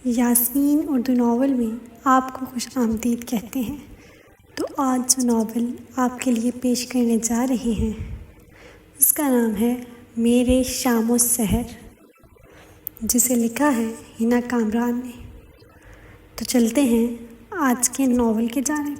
Yasmin Urdu novel میں آپ کو خوش آمدید کہتے ہیں۔ تو آج جو ناول آپ کے لیے پیش کرنے جا رہے ہیں اس کا نام ہے میرے شام و سحر، جسے لکھا ہے ہنا کامران نے۔ تو چلتے ہیں آج کے ناول کی جانب۔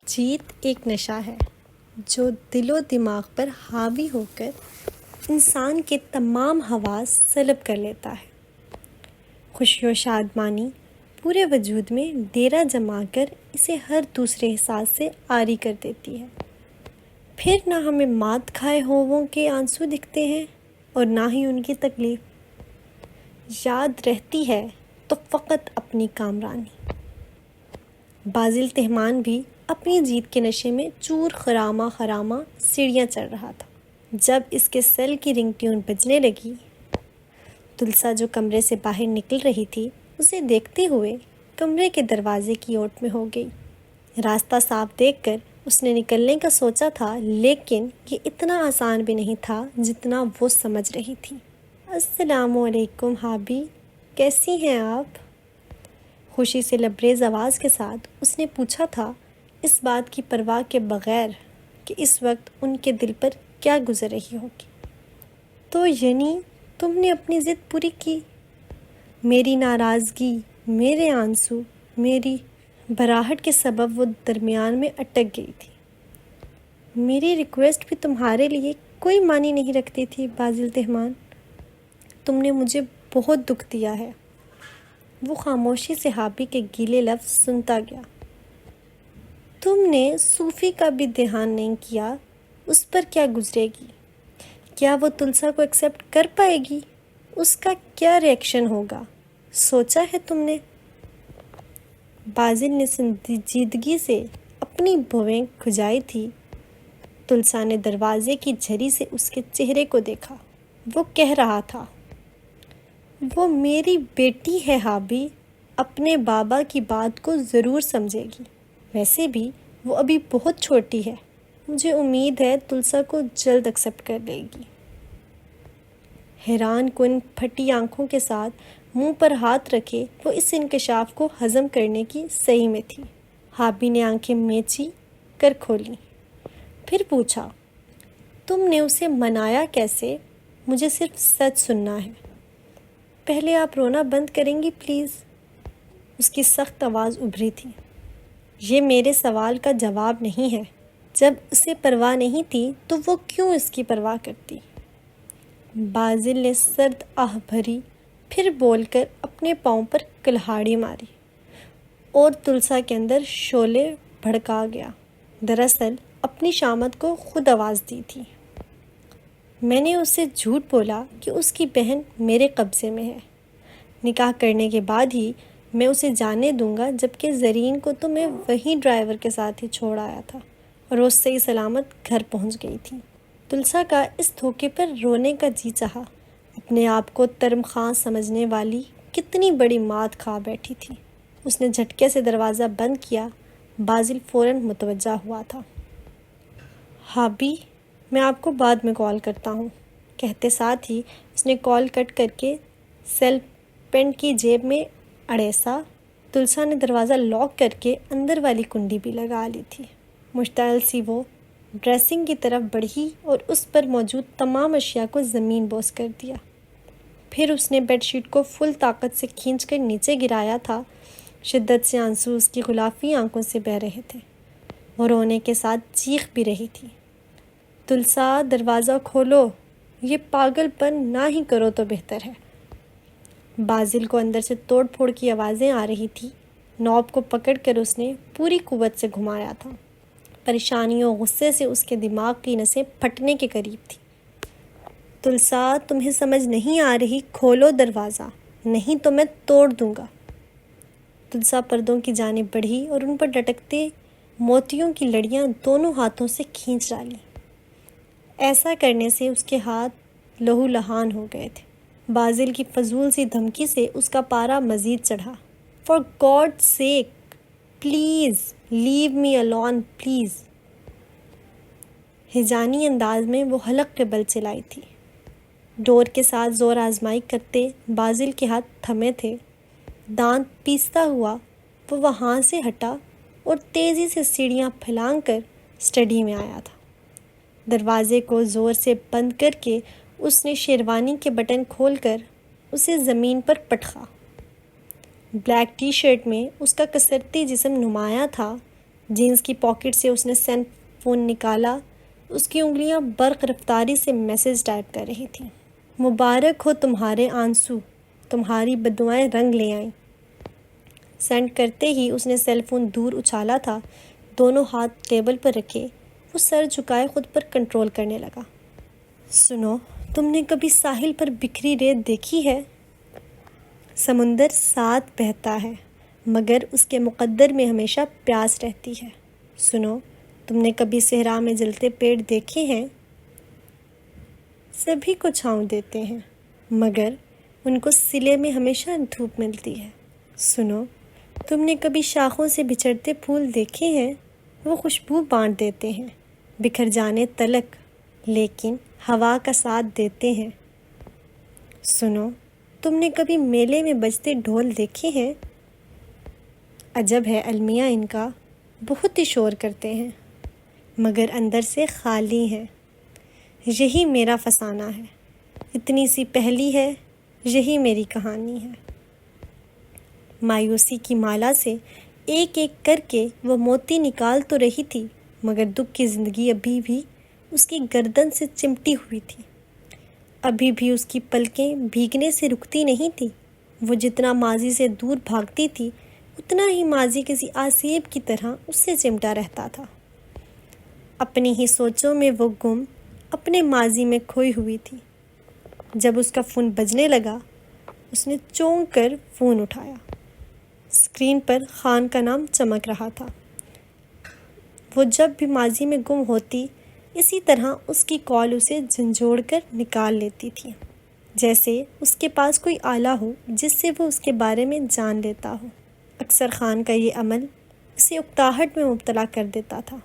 جیت ایک نشہ ہے جو دل و دماغ پر حاوی ہو کر انسان کے تمام حواس سلب کر لیتا ہے۔ خوشی و شادمانی پورے وجود میں ڈیرا جما کر اسے ہر دوسرے احساس سے عاری کر دیتی ہے۔ پھر نہ ہمیں مات کھائے ہووں کے آنسو دکھتے ہیں اور نہ ہی ان کی تکلیف۔ یاد رہتی ہے تو فقط اپنی کامرانی۔ بازل تہمان بھی اپنی جیت کے نشے میں چور خرامہ خرامہ سیڑھیاں چڑھ رہا تھا۔ جب اس کے سیل کی رنگ ٹیون بجنے لگی، تلسا جو کمرے سے باہر نکل رہی تھی اسے دیکھتے ہوئے کمرے کے دروازے کی اوٹ میں ہو گئی۔ راستہ صاف دیکھ کر اس نے نکلنے کا سوچا تھا، لیکن یہ اتنا آسان بھی نہیں تھا جتنا وہ سمجھ رہی تھی۔ السلام علیکم حابی، کیسی ہیں آپ؟ خوشی سے لبریز آواز کے ساتھ اس نے پوچھا تھا، اس بات کی پرواہ کے بغیر کہ اس وقت ان کے دل پر کیا گزر رہی ہوگی۔ تو یعنی تم نے اپنی ضد پوری کی؟ میری ناراضگی، میرے آنسو، میری براہٹ کے سبب وہ درمیان میں اٹک گئی تھی۔ میری ریکویسٹ بھی تمہارے لیے کوئی معنی نہیں رکھتی تھی بازل تہمان۔ تم نے مجھے بہت دکھ دیا ہے۔ وہ خاموشی سے حابی کے گیلے لفظ سنتا گیا۔ تم نے صوفی کا بھی دھیان نہیں کیا، اس پر کیا گزرے گی؟ کیا وہ تلسا کو ایکسیپٹ کر پائے گی؟ اس کا کیا ری ایکشن ہوگا؟ سوچا ہے تم نے؟ بازل نے سنجیدگی سے اپنی بھویں کھجائی تھی۔ تلسا نے دروازے کی جھری سے اس کے چہرے کو دیکھا۔ وہ کہہ رہا تھا، وہ میری بیٹی ہے حابی، اپنے بابا کی بات کو ضرور سمجھے گی۔ ویسے بھی وہ ابھی بہت چھوٹی ہے، مجھے امید ہے تلسا کو جلد ایکسیپٹ کر لے گی۔ حیران کن پھٹی آنکھوں کے ساتھ منہ پر ہاتھ رکھے وہ اس انکشاف کو ہضم کرنے کی صحیح میں تھی۔ حابی نے آنکھیں میچی کر کھولی، پھر پوچھا، تم نے اسے منایا کیسے؟ مجھے صرف سچ سننا ہے۔ پہلے آپ رونا بند کریں گی پلیز؟ اس کی سخت آواز ابھری تھی۔ یہ میرے سوال کا جواب نہیں ہے۔ جب اسے پرواہ نہیں تھی تو وہ کیوں اس کی پرواہ کرتی؟ بازل نے سرد آہ بھری، پھر بول کر اپنے پاؤں پر کلہاڑی ماری اور تلسا کے اندر شعلے بھڑکا گیا۔ دراصل اپنی شامت کو خود آواز دی تھی۔ میں نے اسے جھوٹ بولا کہ اس کی بہن میرے قبضے میں ہے۔ نکاح کرنے کے بعد ہی میں اسے جانے دوں گا، جبکہ زرین کو تو میں وہی ڈرائیور کے ساتھ ہی چھوڑ آیا تھا اور وہ صحیح سلامت گھر پہنچ گئی تھی۔ تلسا کا اس دھوکے پر رونے کا جی چاہا۔ اپنے آپ کو ترم خواں سمجھنے والی کتنی بڑی مات کھا بیٹھی تھی۔ اس نے جھٹکے سے دروازہ بند کیا۔ بازل فوراً متوجہ ہوا تھا۔ حابی، میں آپ کو بعد میں کال کرتا ہوں، کہتے ساتھ ہی اس نے کال کٹ کر کے سیل پینٹ کی جیب میں اڑیسا۔ تلسا نے دروازہ لاک کر کے اندر والی کنڈی بھی لگا لی تھی۔ مشتعل سی وہ ڈریسنگ کی طرف بڑھی اور اس پر موجود تمام اشیاء کو زمین بوس کر دیا۔ پھر اس نے بیڈ شیٹ کو فل طاقت سے کھینچ کر نیچے گرایا تھا۔ شدت سے آنسو اس کی غلافی آنکھوں سے بہہ رہے تھے۔ وہ رونے کے ساتھ چیخ بھی رہی تھی، تلسا دروازہ کھولو، یہ پاگل پن نہ ہی کرو تو بہتر ہے۔ بازل کو اندر سے توڑ پھوڑ کی آوازیں آ رہی تھی۔ نوب کو پکڑ کر اس نے پوری قوت سے گھمایا تھا۔ پریشانی اور غصے سے اس کے دماغ کی نسیں پھٹنے کے قریب تھی۔ تلسا، تمہیں سمجھ نہیں آ رہی، کھولو دروازہ، نہیں تو میں توڑ دوں گا۔ تلسا پردوں کی جانب بڑھی اور ان پر لٹکتے موتیوں کی لڑیاں دونوں ہاتھوں سے کھینچ ڈالیں۔ ایسا کرنے سے اس کے ہاتھ لہو لہان ہو گئے تھے۔ بازل کی فضول سی دھمکی سے اس کا پارا مزید چڑھا۔ For God sake, please leave me alone please. ہجانی انداز میں وہ حلق کے بل چلائی تھی۔ ڈور کے ساتھ زور آزمائی کرتے بازل کے ہاتھ تھمے تھے۔ دانت پیستا ہوا وہ وہاں سے ہٹا اور تیزی سے سیڑھیاں پھلانگ کر اسٹڈی میں آیا تھا۔ دروازے کو زور سے بند کر کے اس نے شیروانی کے بٹن کھول کر اسے زمین پر پٹخا۔ بلیک ٹی شرٹ میں اس کا کسرتی جسم نمایاں تھا۔ جینس کی پاکٹ سے اس نے سیل فون نکالا۔ اس کی انگلیاں برق رفتاری سے میسج ٹائپ کر رہی تھیں۔ مبارک ہو تمہارے آنسو، تمہاری بددعائیں رنگ لے آئیں۔ سینڈ کرتے ہی اس نے سیل فون دور اچھالا تھا۔ دونوں ہاتھ ٹیبل پر رکھے وہ سر جھکائے خود پر کنٹرول کرنے لگا۔ سنو، تم نے کبھی ساحل پر بکھری ریت دیکھی ہے؟ سمندر ساتھ بہتا ہے مگر اس کے مقدر میں ہمیشہ پیاس رہتی ہے۔ سنو، تم نے کبھی صحرا میں جلتے پیڑ دیکھے ہیں؟ سبھی کو چھاؤں دیتے ہیں مگر ان کو صلے میں ہمیشہ دھوپ ملتی ہے۔ سنو، تم نے کبھی شاخوں سے بچھڑتے پھول دیکھے ہیں؟ وہ خوشبو بانٹ دیتے ہیں بکھر جانے تلک، لیکن ہوا کا ساتھ دیتے ہیں۔ سنو، تم نے کبھی میلے میں بجتے ڈھول دیکھے ہیں؟ عجب ہے المیہ ان کا، بہت ہی شور کرتے ہیں مگر اندر سے خالی ہیں۔ یہی میرا فسانہ ہے، اتنی سی پہلی ہے، یہی میری کہانی ہے۔ مایوسی کی مالا سے ایک ایک کر کے وہ موتی نکال تو رہی تھی مگر دکھ کی زندگی ابھی بھی اس کی گردن سے چمٹی ہوئی تھی۔ ابھی بھی اس کی پلکیں بھیگنے سے رکتی نہیں تھی۔ وہ جتنا ماضی سے دور بھاگتی تھی اتنا ہی ماضی کسی آسیب کی طرح اس سے چمٹا رہتا تھا۔ اپنی ہی سوچوں میں وہ گم اپنے ماضی میں کھوئی ہوئی تھی۔ جب اس کا فون بجنے لگا اس نے چونک کر فون اٹھایا۔ اسکرین پر خان کا نام چمک رہا تھا۔ وہ جب بھی ماضی میں گم ہوتی اسی طرح اس کی کال اسے جھنجھوڑ کر نکال لیتی تھی، جیسے اس کے پاس کوئی آلہ ہو جس سے وہ اس کے بارے میں جان لیتا ہو۔ اکثر خان کا یہ عمل اسے اکتاہٹ میں مبتلا کر دیتا تھا،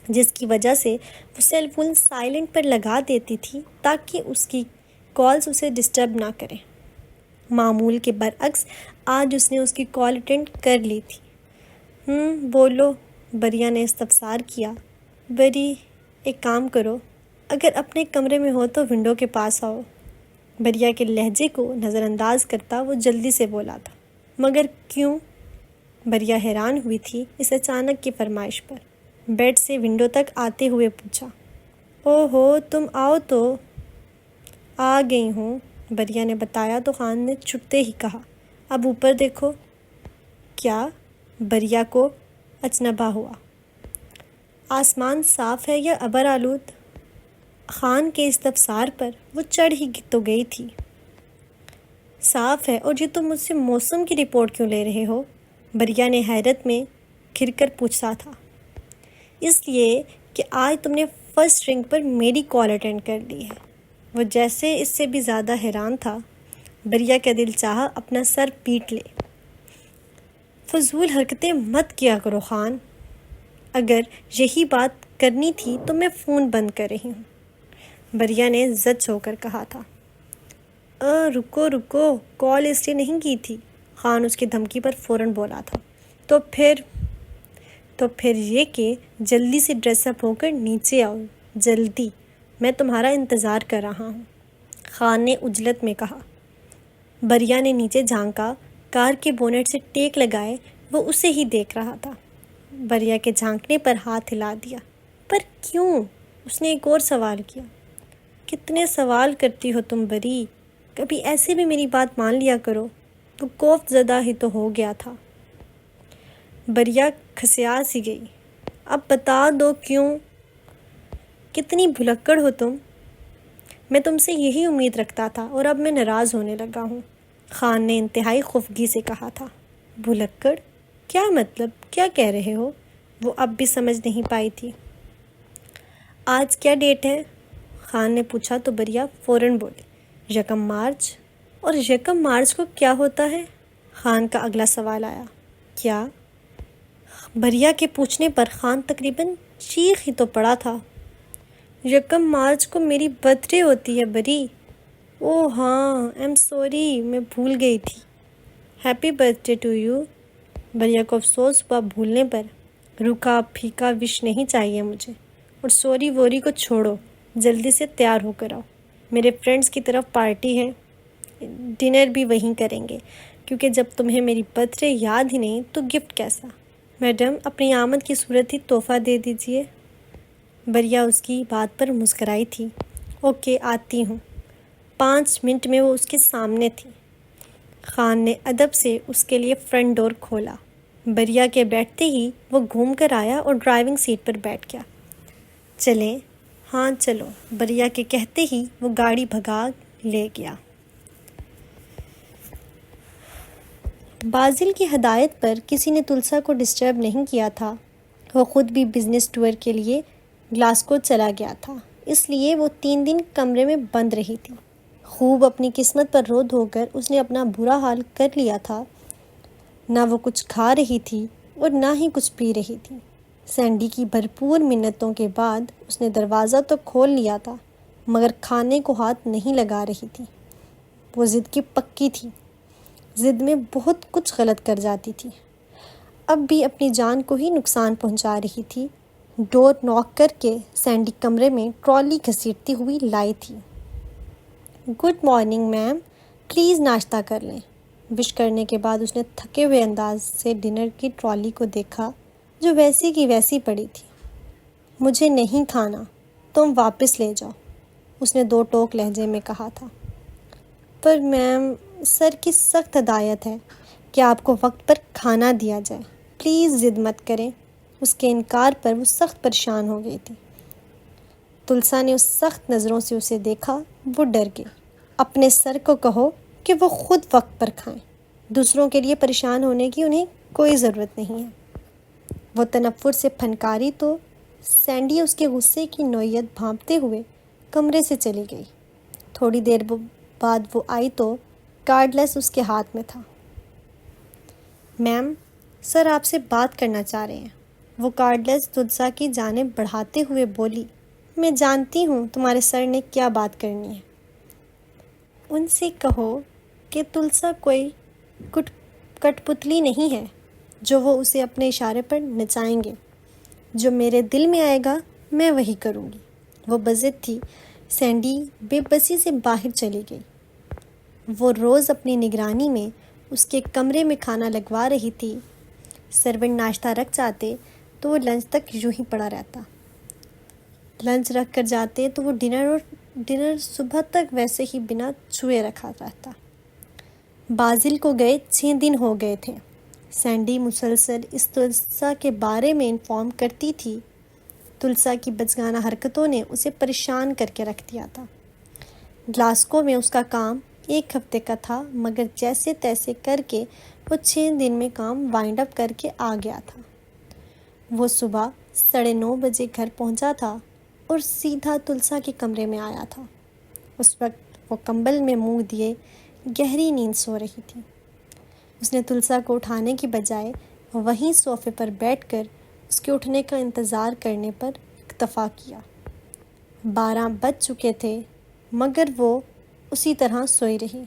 جس کی وجہ سے وہ سیل فون سائلنٹ پر لگا دیتی تھی تاکہ اس کی کالز اسے ڈسٹرب نہ کریں۔ معمول کے برعکس آج اس نے اس کی کال اٹینڈ کر لی تھی۔ بولو، بریا نے استفسار کیا۔ بری، ایک کام کرو، اگر اپنے کمرے میں ہو تو ونڈو کے پاس آؤ۔ بریا کے لہجے کو نظر انداز کرتا وہ جلدی سے بولا تھا۔ مگر کیوں؟ بریا حیران ہوئی تھی اس اچانک کی فرمائش پر۔ بیڈ سے ونڈو تک آتے ہوئے پوچھا۔ اوہو، تم آؤ تو۔ آ گئی ہوں، بریا نے بتایا تو خان نے چھٹتے ہی کہا، اب اوپر دیکھو۔ کیا؟ بریا کو اچنبھا ہوا۔ آسمان صاف ہے یا ابر آلود؟ خان کے استفسار پر وہ چڑھ ہی تو گئی تھی۔ صاف ہے، اور جی تم مجھ سے موسم کی رپورٹ کیوں لے رہے ہو؟ بریا نے حیرت میں گھر کر پوچھا تھا۔ اس لیے کہ آج تم نے فرسٹ رنگ پر میری کال اٹینڈ کر لی ہے۔ وہ جیسے اس سے بھی زیادہ حیران تھا۔ بریا کا دل چاہا اپنا سر پیٹ لے۔ فضول حرکتیں مت کیا کرو خان، اگر یہی بات کرنی تھی تو میں فون بند کر رہی ہوں، بریا نے زچ ہو کر کہا تھا۔ رکو، کال اس لیے نہیں کی تھی، خان اس کی دھمکی پر فوراً بولا تھا۔ تو پھر یہ کہ جلدی سے ڈریس اپ ہو کر نیچے آؤ، جلدی، میں تمہارا انتظار کر رہا ہوں، خان نے عجلت میں کہا۔ بریا نے نیچے جھانکا، کار کے بونٹ سے ٹیک لگائے وہ اسے ہی دیکھ رہا تھا۔ بریا کے جھانکنے پر ہاتھ ہلا دیا۔ پر کیوں؟ اس نے ایک اور سوال کیا۔ کتنے سوال کرتی ہو تم بری، کبھی ایسے بھی میری بات مان لیا کرو۔ تو خوف زدہ ہی تو ہو گیا تھا۔ بریا کھسیا سی گئی۔ اب بتا دو کیوں؟ کتنی بھلکڑ ہو تم، میں تم سے یہی امید رکھتا تھا اور اب میں ناراض ہونے لگا ہوں، خان نے انتہائی خفگی سے کہا تھا۔ بھلکڑ؟ کیا مطلب، کیا کہہ رہے ہو؟ وہ اب بھی سمجھ نہیں پائی تھی۔ آج کیا ڈیٹ ہے؟ خان نے پوچھا تو بریا فوراً بولی، 1 مارچ۔ اور 1 مارچ کو کیا ہوتا ہے؟ خان کا اگلا سوال آیا۔ کیا؟ بریا کے پوچھنے پر خان تقریباً چیخ ہی تو پڑا تھا۔ 1 مارچ کو میری برتھ ڈے ہوتی ہے بری۔ اوہ ہاں، ایم سوری، میں بھول گئی تھی۔ Happy birthday to you. بریا کو افسوس ہوا بھولنے پر۔ روکھا پھیکا وش نہیں چاہیے مجھے، اور سوری ووری کو چھوڑو، جلدی سے تیار ہو کر آؤ، میرے فرینڈس کی طرف پارٹی ہے، ڈنر بھی وہیں کریں گے، کیونکہ جب تمہیں میری برتھ ڈے یاد ہی نہیں تو گفٹ کیسا؟ میڈم، اپنی آمد کی صورت ہی تحفہ دے دیجئے۔ بریا اس کی بات پر مسکرائی تھی۔ اوکے، آتی ہوں۔ 5 منٹ میں وہ اس کے سامنے تھی۔ خان نے ادب سے اس کے لیے فرنٹ ڈور کھولا۔ بریا کے بیٹھتے ہی وہ گھوم کر آیا اور ڈرائیونگ سیٹ پر بیٹھ گیا۔ چلیں؟ ہاں چلو، بریا کے کہتے ہی وہ گاڑی بھگا لے گیا۔ بازل کی ہدایت پر کسی نے تلسا کو ڈسٹرب نہیں کیا تھا۔ وہ خود بھی بزنس ٹور کے لیے گلاسکو چلا گیا تھا، اس لیے وہ 3 دن کمرے میں بند رہی تھی۔ خوب اپنی قسمت پر رو دھو کر اس نے اپنا برا حال کر لیا تھا۔ نہ وہ کچھ کھا رہی تھی اور نہ ہی کچھ پی رہی تھی۔ سینڈی کی بھرپور منتوں کے بعد اس نے دروازہ تو کھول لیا تھا، مگر کھانے کو ہاتھ نہیں لگا رہی تھی۔ وہ ضد کی پکی تھی، ضد میں بہت کچھ غلط کر جاتی تھی۔ اب بھی اپنی جان کو ہی نقصان پہنچا رہی تھی۔ ڈور ناک کر کے سینڈی کمرے میں ٹرالی گھسیٹتی ہوئی لائی تھی۔ گڈ مارننگ میم، پلیز ناشتہ کر لیں۔ وش کرنے کے بعد اس نے تھکے ہوئے انداز سے ڈنر کی ٹرالی کو دیکھا جو ویسی کی ویسی پڑی تھی۔ مجھے نہیں کھانا، تم واپس لے جاؤ، اس نے 2 ٹوک لہجے میں کہا تھا۔ پر میم، سر کی سخت ہدایت ہے کہ آپ کو وقت پر کھانا دیا جائے، پلیز ضد مت کریں۔ اس کے انکار پر وہ سخت پریشان ہو گئی تھی۔ تلسا نے اس سخت نظروں سے اسے دیکھا، وہ ڈر گئی۔ اپنے سر کو کہو کہ وہ خود وقت پر کھائیں، دوسروں کے لیے پریشان ہونے کی انہیں کوئی ضرورت نہیں ہے۔ وہ تنفر سے پھنکاری تو سینڈی اس کے غصے کی نوعیت بھانپتے ہوئے کمرے سے چلی گئی۔ تھوڑی دیر بعد وہ آئی تو کارڈ لیس اس کے ہاتھ میں تھا۔ میم، سر آپ سے بات کرنا چاہ رہے ہیں، وہ کارڈ لیس تلسا کی جانب بڑھاتے ہوئے بولی۔ میں جانتی ہوں تمہارے سر نے کیا بات کرنی ہے۔ ان سے کہو کہ تلسا کوئی کٹ پتلی نہیں ہے جو وہ اسے اپنے اشارے پر نچائیں گے۔ جو میرے دل میں آئے گا میں وہی کروں گی۔ وہ بضد تھی۔ سینڈی بے بسی سے باہر چلی گئی۔ وہ روز اپنی نگرانی میں اس کے کمرے میں کھانا لگوا رہی تھی۔ سرونٹ ناشتہ رکھ جاتے تو وہ لنچ تک یوں ہی پڑا رہتا، لنچ رکھ کر جاتے تو وہ ڈنر صبح تک ویسے ہی بنا چھوئے رکھا رہتا۔ بازل کو گئے 6 دن ہو گئے تھے۔ سینڈی مسلسل اس تلسا کے بارے میں انفارم کرتی تھی۔ تلسا کی بچگانہ حرکتوں نے اسے پریشان کر کے رکھ دیا تھا۔ گلاسکو میں اس کا کام 1 ہفتے کا تھا، مگر جیسے تیسے کر کے وہ 6 دن میں کام وائنڈ اپ کر کے آ گیا تھا۔ وہ صبح 9:30 بجے گھر پہنچا تھا اور سیدھا تلسا کے کمرے میں آیا تھا۔ اس وقت وہ کمبل میں منہ دیے گہری نیند سو رہی تھی۔ اس نے تلسا کو اٹھانے کی بجائے وہیں صوفے پر بیٹھ کر اس کے اٹھنے کا انتظار کرنے پر اکتفا کیا۔ 12 بج چکے تھے، مگر وہ اسی طرح سوئی رہی۔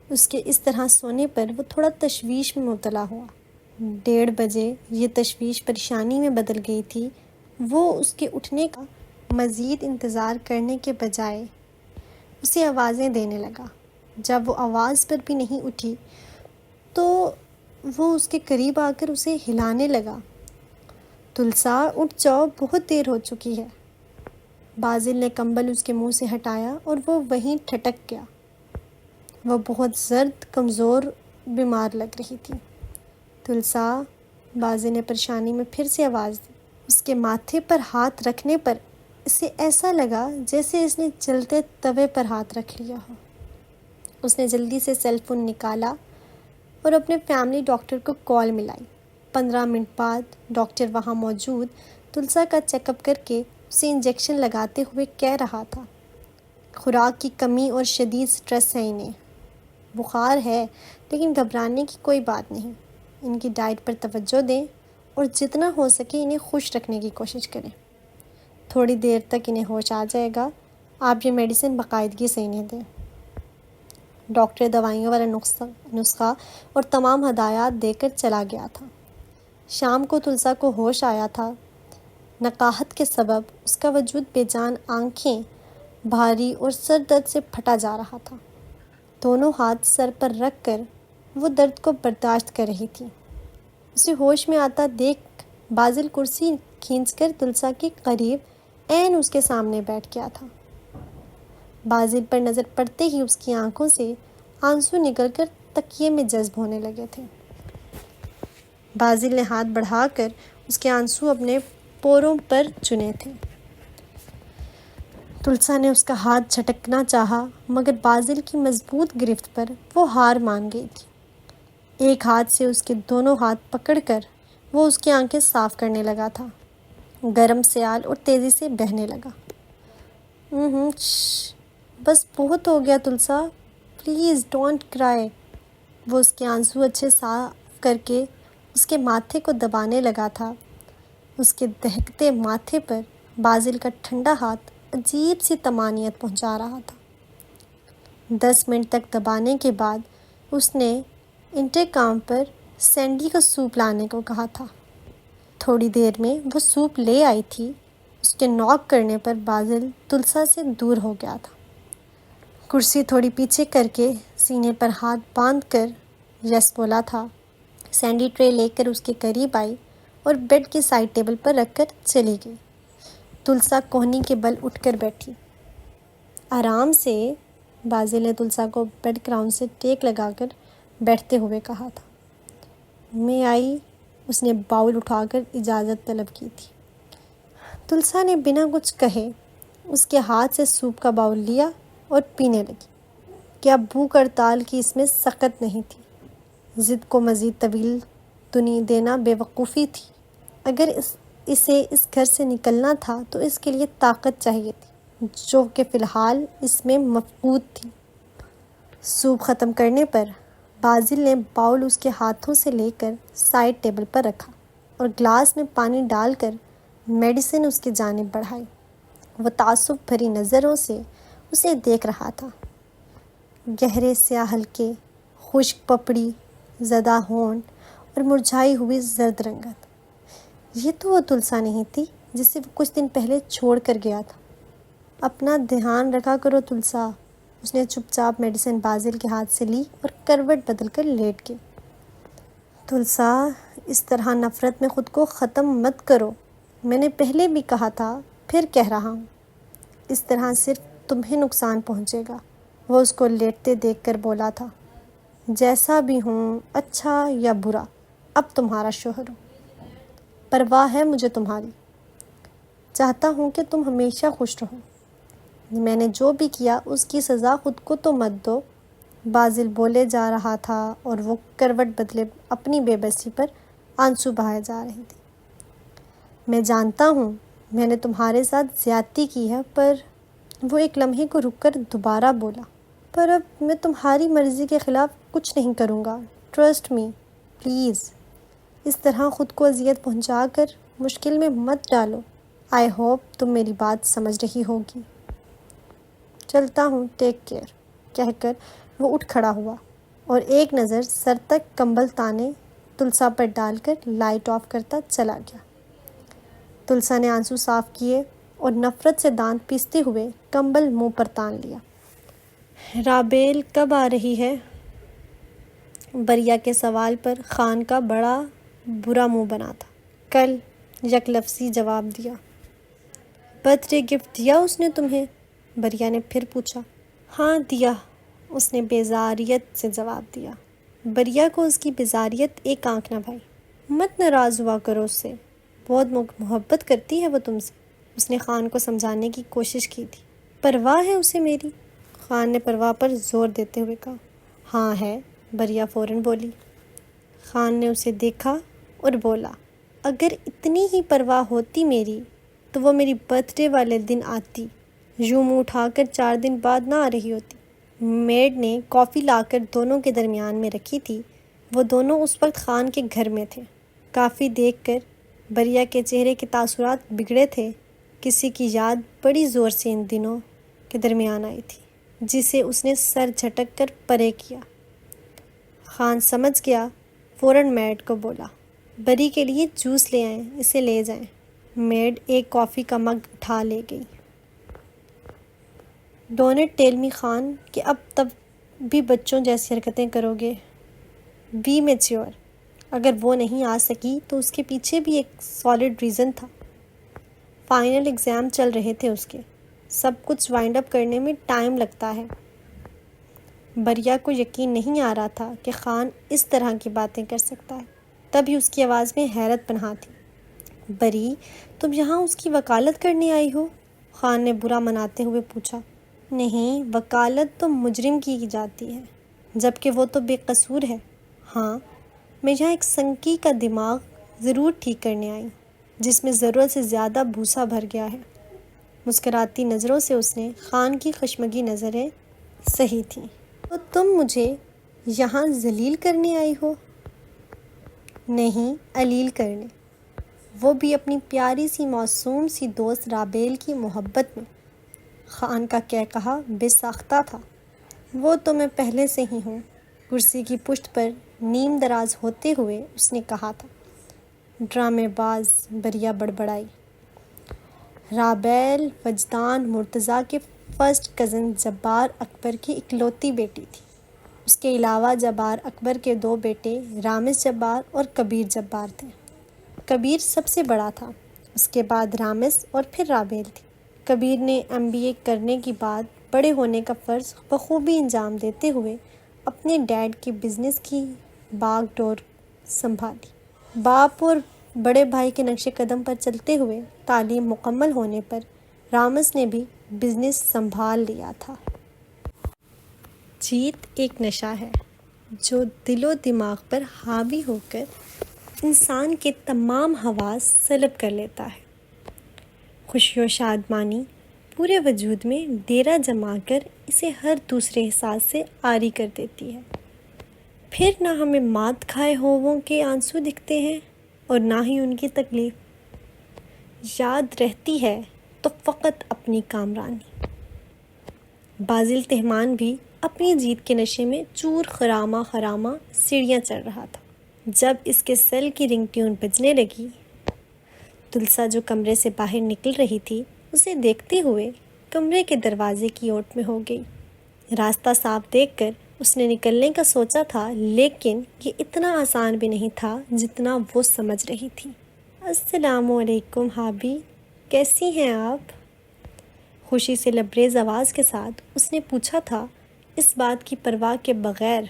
اس کے اس طرح سونے پر وہ تھوڑا تشویش میں مبتلا ہوا۔ 1:30 بجے یہ تشویش پریشانی میں بدل گئی تھی۔ وہ اس کے اٹھنے کا مزید انتظار کرنے کے بجائے اسے آوازیں دینے لگا۔ جب وہ آواز پر بھی نہیں اٹھی تو وہ اس کے قریب آ کر اسے ہلانے لگا۔ تلسا، اٹھ جاؤ، بہت دیر ہو چکی ہے۔ بازل نے کمبل اس کے منہ سے ہٹایا اور وہ وہیں ٹھٹک گیا۔ وہ بہت زرد، کمزور، بیمار لگ رہی تھی۔ تلسا، بازل نے پریشانی میں پھر سے آواز دی۔ اس کے ماتھے پر ہاتھ رکھنے پر اسے ایسا لگا جیسے اس نے جلتے توے پر ہاتھ رکھ لیا ہو۔ اس نے جلدی سے سیل فون نکالا اور اپنے فیملی ڈاکٹر کو کال ملائی۔ 15 منٹ بعد ڈاکٹر وہاں موجود تلسا کا چیک اپ کر کے اسے انجیکشن لگاتے ہوئے کہہ رہا تھا، خوراک کی کمی اور شدید سٹریس ہے انہیں۔ بخار ہے لیکن گھبرانے کی کوئی بات نہیں۔ ان کی ڈائٹ پر توجہ دیں اور جتنا ہو سکے انہیں خوش رکھنے کی کوشش کریں۔ تھوڑی دیر تک انہیں ہوش آ جائے گا۔ آپ یہ میڈیسن باقاعدگی سے انہیں دیں۔ ڈاکٹر دوائیوں والا نسخہ اور تمام ہدایات دے کر چلا گیا تھا۔ شام کو تلسا کو ہوش آیا تھا۔ نقاہت کے سبب اس کا وجود بے جان، آنکھیں بھاری اور سر درد سے پھٹا جا رہا تھا۔ دونوں ہاتھ سر پر رکھ کر وہ درد کو برداشت کر رہی تھی۔ اسے ہوش میں آتا دیکھ بازل کرسی کھینچ کر تلسا کے قریب عین اس کے سامنے بیٹھ گیا تھا۔ بازل پر نظر پڑتے ہی اس کی آنکھوں سے آنسو نکل کر تکیے میں جذب ہونے لگے تھے۔ بازل نے ہاتھ بڑھا کر اس کے آنسو اپنے پوروں پر چنے تھے۔ تلسا نے اس کا ہاتھ جھٹکنا چاہا مگر بازل کی مضبوط گرفت پر وہ ہار مان گئی تھی۔ ایک ہاتھ سے اس کے دونوں ہاتھ پکڑ کر وہ اس کی آنکھیں صاف کرنے لگا تھا۔ گرم سیال اور تیزی سے بہنے لگا۔ بس بہت ہو گیا تلسا، پلیز ڈونٹ کرائی۔ وہ اس کے آنسو اچھے صاف کر کے اس کے ماتھے کو دبانے لگا تھا۔ اس کے دہکتے ماتھے پر بازل کا ٹھنڈا ہاتھ عجیب سی طمانینت پہنچا رہا تھا۔ 10 منٹ تک دبانے کے بعد اس نے انٹرکام پر سینڈی کا سوپ لانے کو کہا تھا۔ تھوڑی دیر میں وہ سوپ لے آئی تھی۔ اس کے ناک کرنے پر بازل تلسا سے دور ہو گیا تھا۔ کرسی تھوڑی پیچھے کر کے سینے پر ہاتھ باندھ کر یس بولا تھا۔ سینڈی ٹرے لے کر اس کے قریب آئی اور بیڈ کے سائڈ ٹیبل پر رکھ کر چلی گئی۔ تلسا کوہنی کے بل اٹھ کر بیٹھی۔ آرام سے، بازل نے تلسا کو بیڈ کراؤن سے ٹیک لگا کر بیٹھتے ہوئے کہا تھا۔ میں آئی، اس نے باؤل اٹھا کر اجازت طلب کی تھی۔ تلسا نے بنا کچھ کہے اس کے ہاتھ سے سوپ کا باؤل لیا اور پینے لگی۔ کیا بھوک ہڑتال کی اس میں سخت نہیں تھی۔ ضد کو مزید طویل دنی دینا بے وقوفی تھی۔ اگر اسے اس گھر سے نکلنا تھا تو اس کے لیے طاقت چاہیے تھی جو کہ فی الحال اس میں مفقود تھی۔ سوپ ختم کرنے پر بازل نے باؤل اس کے ہاتھوں سے لے کر سائڈ ٹیبل پر رکھا اور گلاس میں پانی ڈال کر میڈیسن اس کی جانب بڑھائی۔ وہ تعصب بھری نظروں سے اسے دیکھ رہا تھا۔ گہرے سیاہ حلقے، خشک پپڑی زدہ ہونٹ اور مرجھائی ہوئی زرد رنگت۔ یہ تو وہ تلسا نہیں تھی جسے وہ کچھ دن پہلے چھوڑ کر گیا تھا۔ اپنا دھیان رکھا کرو تلسا۔ اس نے چپ چاپ میڈیسن بازل کے ہاتھ سے لی اور کروٹ بدل کر لیٹ گئی۔ تلسا، اس طرح نفرت میں خود کو ختم مت کرو۔ میں نے پہلے بھی کہا تھا، پھر کہہ رہا ہوں، اس طرح صرف تمہیں نقصان پہنچے گا۔ وہ اس کو لیٹتے دیکھ کر بولا تھا۔ جیسا بھی ہوں، اچھا یا برا، اب تمہارا شوہر ہوں۔ پرواہ ہے مجھے تمہاری۔ چاہتا ہوں کہ تم ہمیشہ خوش رہو۔ میں نے جو بھی کیا اس کی سزا خود کو تو مت دو۔ بازل بولے جا رہا تھا اور وہ کروٹ بدلے اپنی بے بسی پر آنسو بہائے جا رہے تھے۔ میں جانتا ہوں میں نے تمہارے ساتھ زیادتی کی ہے، پر وہ ایک لمحے کو رک کر دوبارہ بولا، پر اب میں تمہاری مرضی کے خلاف کچھ نہیں کروں گا۔ Trust me, please. اس طرح خود کو اذیت پہنچا کر مشکل میں مت ڈالو۔ آئی ہوپ تم میری بات سمجھ رہی ہوگی۔ چلتا ہوں، ٹیک کیئر، کہہ کر وہ اٹھ کھڑا ہوا اور ایک نظر سر تک کمبل تانے تلسا پر ڈال کر لائٹ آف کرتا چلا گیا۔ تلسا نے آنسو صاف کیے اور نفرت سے دانت پیستے ہوئے کمبل منہ پر تان لیا۔ رابیل کب آ رہی ہے؟ بریا کے سوال پر خان کا بڑا برا منہ بنا تھا۔ کل، یک لفظی جواب دیا۔ برتھ ڈے گفٹ دیا اس نے تمہیں؟ بریا نے پھر پوچھا۔ ہاں دیا، اس نے بیزاریت سے جواب دیا۔ بریا کو اس کی بیزاریت ایک آنکھ نہ بھائی۔ مت ناراض ہوا کرو اس سے، بہت محبت کرتی ہے وہ تم سے۔ اس نے خان کو سمجھانے کی کوشش کی تھی۔ پرواہ ہے اسے میری؟ خان نے پرواہ پر زور دیتے ہوئے کہا۔ ہاں ہے، بریا فوراً بولی۔ خان نے اسے دیکھا اور بولا، اگر اتنی ہی پرواہ ہوتی میری تو وہ میری برتھ ڈے والے دن آتی، یوں منہ اٹھا کر 4 دن بعد نہ آ رہی ہوتی۔ میڈ نے کافی لا کر دونوں کے درمیان میں رکھی تھی۔ وہ دونوں اس وقت خان کے گھر میں تھے۔ کافی دیکھ کر بریا کے چہرے کے تاثرات بگڑے تھے۔ کسی کی یاد بڑی زور سے ان دنوں کے درمیان آئی تھی، جسے اس نے سر جھٹک کر پرے کیا۔ خان سمجھ گیا، فوراً میڈ کو بولا، بری کے لیے جوس لے آئیں، اسے لے جائیں۔ میڈ ایک کافی کا مگ اٹھا لے گئی۔ ڈونٹ ٹیل می خان کہ اب تب بھی بچوں جیسی حرکتیں کرو گے۔ Be mature. اگر وہ نہیں آ سکی تو اس کے پیچھے بھی ایک سالڈ ریزن تھا۔ فائنل ایگزام چل رہے تھے اس کے، سب کچھ وائنڈ اپ کرنے میں ٹائم لگتا ہے۔ بریا کو یقین نہیں آ رہا تھا کہ خان اس طرح کی باتیں کر سکتا ہے۔ تبھی اس کی آواز میں حیرت پنہاں تھی۔ بری، تم یہاں اس کی وکالت کرنے آئی ہو؟ خان نے برا مناتے ہوئے پوچھا۔ نہیں، وکالت تو مجرم کی جاتی ہے، جبکہ وہ تو بے قصور ہے۔ ہاں، میں یہاں ایک سنکی کا دماغ ضرور ٹھیک کرنے آئی، جس میں ضرورت سے زیادہ بھوسا بھر گیا ہے۔ مسکراتی نظروں سے اس نے خان کی خشمگی نظریں سہی تھیں۔ تو تم مجھے یہاں ذلیل کرنے آئی ہو؟ نہیں، علیل کرنے، وہ بھی اپنی پیاری سی معصوم سی دوست رابیل کی محبت میں۔ خان کا کہا بے ساختہ تھا۔ وہ تو میں پہلے سے ہی ہوں، کرسی کی پشت پر نیم دراز ہوتے ہوئے اس نے کہا تھا۔ ڈرامے باز، بریا بڑبڑائی۔ رابیل وجدان مرتضیٰ کے فرسٹ کزن جبار اکبر کی اکلوتی بیٹی تھی۔ اس کے علاوہ جبار اکبر کے 2 بیٹے رامز جبار اور کبیر جبار تھے۔ کبیر سب سے بڑا تھا، اس کے بعد رامز اور پھر رابیل تھی۔ کبیر نے MBA کرنے کے بعد بڑے ہونے کا فرض بخوبی انجام دیتے ہوئے اپنے ڈیڈ کے بزنس کی باغ ڈور سنبھالی۔ باپ اور بڑے بھائی کے نقش قدم پر چلتے ہوئے تعلیم مکمل ہونے پر رامز نے بھی بزنس سنبھال لیا تھا۔ جیت ایک نشہ ہے جو دل و دماغ پر حاوی ہو کر انسان کے تمام حواس سلب کر لیتا ہے۔ خوشی و شادمانی پورے وجود میں ڈیرا جما کر اسے ہر دوسرے احساس سے عاری کر دیتی ہے۔ پھر نہ ہمیں مات کھائے ہووں کے آنسو دکھتے ہیں اور نہ ہی ان کی تکلیف۔ یاد رہتی ہے تو فقط اپنی کامرانی۔ بازل تہمان بھی اپنی جیت کے نشے میں چور خرامہ خرامہ سیڑھیاں چڑھ رہا تھا۔ جب اس کے سیل کی رنگ ٹیون بجنے لگی، تلسا جو کمرے سے باہر نکل رہی تھی اسے دیکھتے ہوئے کمرے کے دروازے کی اوٹ میں ہو گئی۔ راستہ صاف دیکھ کر اس نے نکلنے کا سوچا تھا، لیکن یہ اتنا آسان بھی نہیں تھا جتنا وہ سمجھ رہی تھی۔ السلام علیکم حابی، کیسی ہیں آپ؟ خوشی سے لبریز آواز کے ساتھ اس نے پوچھا تھا، اس بات کی پرواہ کے بغیر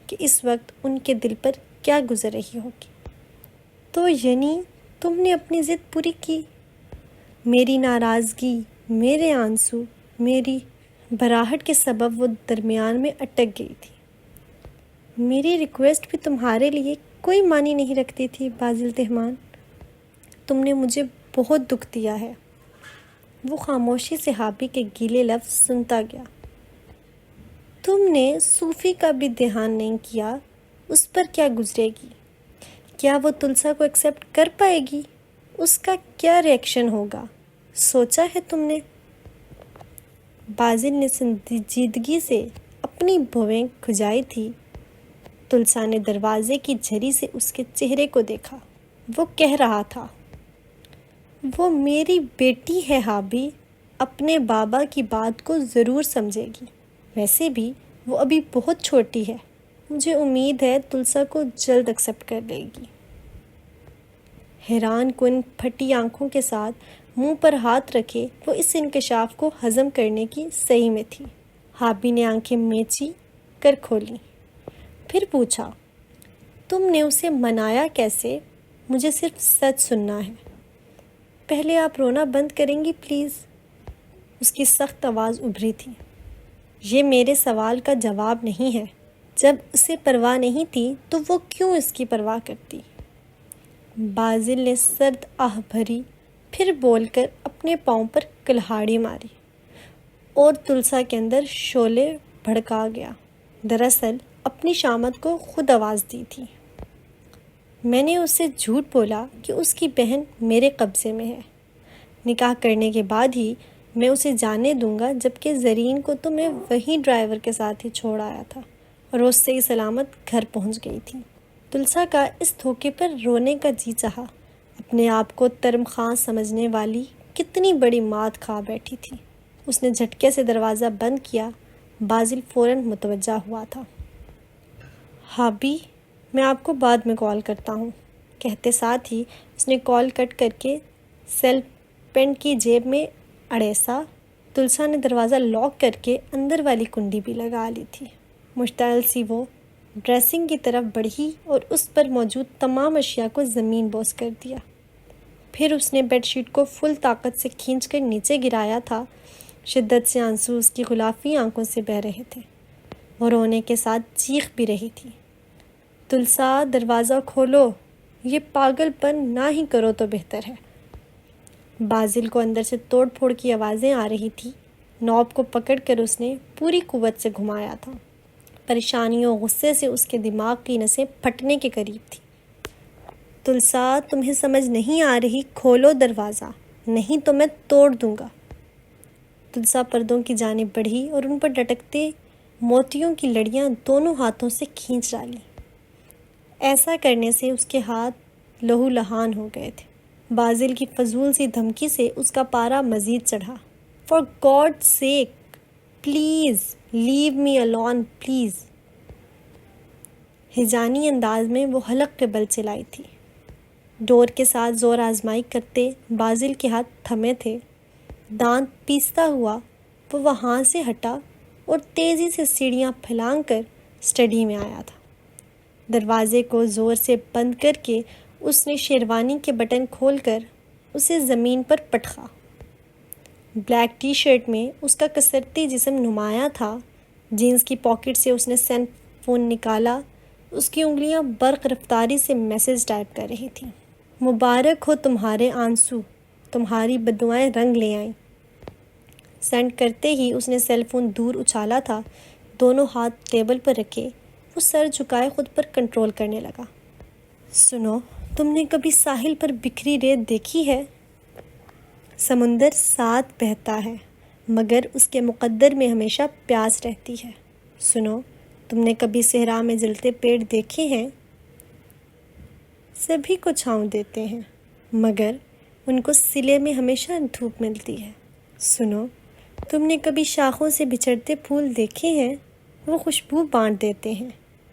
کہ اس وقت ان کے دل پر کیا گزر رہی ہوگی۔ تو یعنی تم نے اپنی ضد پوری کی؟ میری ناراضگی، میرے آنسو، میری بھراہٹ کے سبب وہ درمیان میں اٹک گئی تھی۔ میری ریکویسٹ بھی تمہارے لیے کوئی معنی نہیں رکھتی تھی بازل تہمان، تم نے مجھے بہت دکھ دیا ہے۔ وہ خاموشی سے حابی کے گیلے لفظ سنتا گیا۔ تم نے صوفی کا بھی دھیان نہیں کیا، اس پر کیا گزرے گی؟ کیا وہ تلسا کو ایکسیپٹ کر پائے گی؟ اس کا کیا ری ایکشن ہوگا؟ سوچا ہے تم نے؟ بازل نے سنجیدگی سے اپنی بھویں کھجائی تھی۔ تلسا نے دروازے کی جھری سے اس کے چہرے کو دیکھا۔ وہ کہہ رہا تھا، وہ میری بیٹی ہے حابی، اپنے بابا کی بات کو ضرور سمجھے گی۔ ویسے بھی وہ ابھی بہت چھوٹی ہے، مجھے امید ہے تلسا کو جلد ایکسیپٹ کر لے گی۔ حیران کن پھٹی آنکھوں کے ساتھ منہ پر ہاتھ رکھے وہ اس انکشاف کو ہضم کرنے کی سعی میں تھی۔ حابی نے آنکھیں میچی کر کھولیں، پھر پوچھا، تم نے اسے منایا کیسے؟ مجھے صرف سچ سننا ہے۔ پہلے آپ رونا بند کریں گی پلیز؟ اس کی سخت آواز ابھری تھی۔ یہ میرے سوال کا جواب نہیں ہے۔ جب اسے پرواہ نہیں تھی تو وہ کیوں اس کی پرواہ کرتی؟ بازل نے سرد آہ بھری، پھر بول کر اپنے پاؤں پر کلہاڑی ماری۔ اور تلسا کے اندر شعلے بھڑکا گیا۔ دراصل اپنی شامت کو خود آواز دی تھی۔ میں نے اس سے جھوٹ بولا کہ اس کی بہن میرے قبضے میں ہے۔ نکاح کرنے کے بعد ہی میں اسے جانے دوں گا، جبکہ زرین کو تو میں وہی ڈرائیور کے ساتھ ہی چھوڑ آیا تھا اور اس سے ہی سلامت گھر پہنچ گئی تھی۔ تلسا کا اس دھوکے پر رونے کا جی چاہا۔ اپنے آپ کو ترم خواہ سمجھنے والی کتنی بڑی مات کھا بیٹھی تھی۔ اس نے جھٹکے سے دروازہ بند کیا۔ بازل فوراً متوجہ ہوا تھا۔ ہابی، میں آپ کو بعد میں کال کرتا ہوں، کہتے ساتھ ہی اس نے کال کٹ کر کے سیل پینٹ کی جیب میں اڑیسا۔ تلسا نے دروازہ لاک کر کے اندر والی کنڈی بھی لگا لی تھی۔ مشتعل سی وہ ڈریسنگ کی طرف بڑھی اور اس پر موجود تمام اشیاء کو زمین بوس کر دیا۔ پھر اس نے بیڈ شیٹ کو فل طاقت سے کھینچ کر نیچے گرایا تھا۔ شدت سے آنسو اس کی غلافی آنکھوں سے بہہ رہے تھے۔ وہ رونے کے ساتھ چیخ بھی رہی تھی۔ تلسا، دروازہ کھولو، یہ پاگل پن نہ ہی کرو تو بہتر ہے۔ بازل کو اندر سے توڑ پھوڑ کی آوازیں آ رہی تھی۔ نوب کو پکڑ کر اس نے پوری قوت سے گھمایا تھا۔ پریشانیوں غصے سے اس کے دماغ کی نسیں پھٹنے کے قریب تھی۔ تلسا، تمہیں سمجھ نہیں آ رہی، کھولو دروازہ، نہیں تو میں توڑ دوں گا۔ تلسا پردوں کی جانب بڑھی اور ان پر لٹکتے موتیوں کی لڑیاں دونوں ہاتھوں سے کھینچ ڈالیں۔ ایسا کرنے سے اس کے ہاتھ لہو لہان ہو گئے تھے۔ بازل کی فضول سی دھمکی سے اس کا پارا مزید چڑھا۔ For God sake, please leave me alone, please. ہجانی انداز میں وہ حلق کے بل چلائی تھی۔ ڈور کے ساتھ زور آزمائی کرتے بازل کے ہاتھ تھمے تھے۔ دانت پیستا ہوا وہ وہاں سے ہٹا اور تیزی سے سیڑھیاں پھلانگ کر اسٹڈی میں آیا تھا۔ دروازے کو زور سے بند کر کے اس نے شیروانی کے بٹن کھول کر اسے زمین پر پٹخا۔ بلیک ٹی شرٹ میں اس کا کسرتی جسم نمایاں تھا۔ جینز کی پاکٹ سے اس نے سیل فون نکالا۔ اس کی انگلیاں برق رفتاری سے میسج ٹائپ کر رہی تھیں۔ مبارک ہو تمہارے آنسو، تمہاری بددعائیں رنگ لے آئیں۔ سینڈ کرتے ہی اس نے سیل فون دور اچھالا تھا۔ دونوں ہاتھ ٹیبل پر رکھے وہ سر جھکائے خود پر کنٹرول کرنے لگا۔ سنو، تم نے کبھی ساحل پر بکھری ریت دیکھی ہے؟ سمندر ساتھ بہتا ہے مگر اس کے مقدر میں ہمیشہ پیاس رہتی ہے۔ سنو، تم نے کبھی صحرا میں جلتے پیڑ دیکھے ہیں؟ سبھی کو چھاؤں دیتے ہیں مگر ان کو سلے میں ہمیشہ دھوپ ملتی ہے۔ سنو، تم نے کبھی شاخوں سے بچھڑتے پھول دیکھے ہیں؟ وہ خوشبو بانٹ دیتے ہیں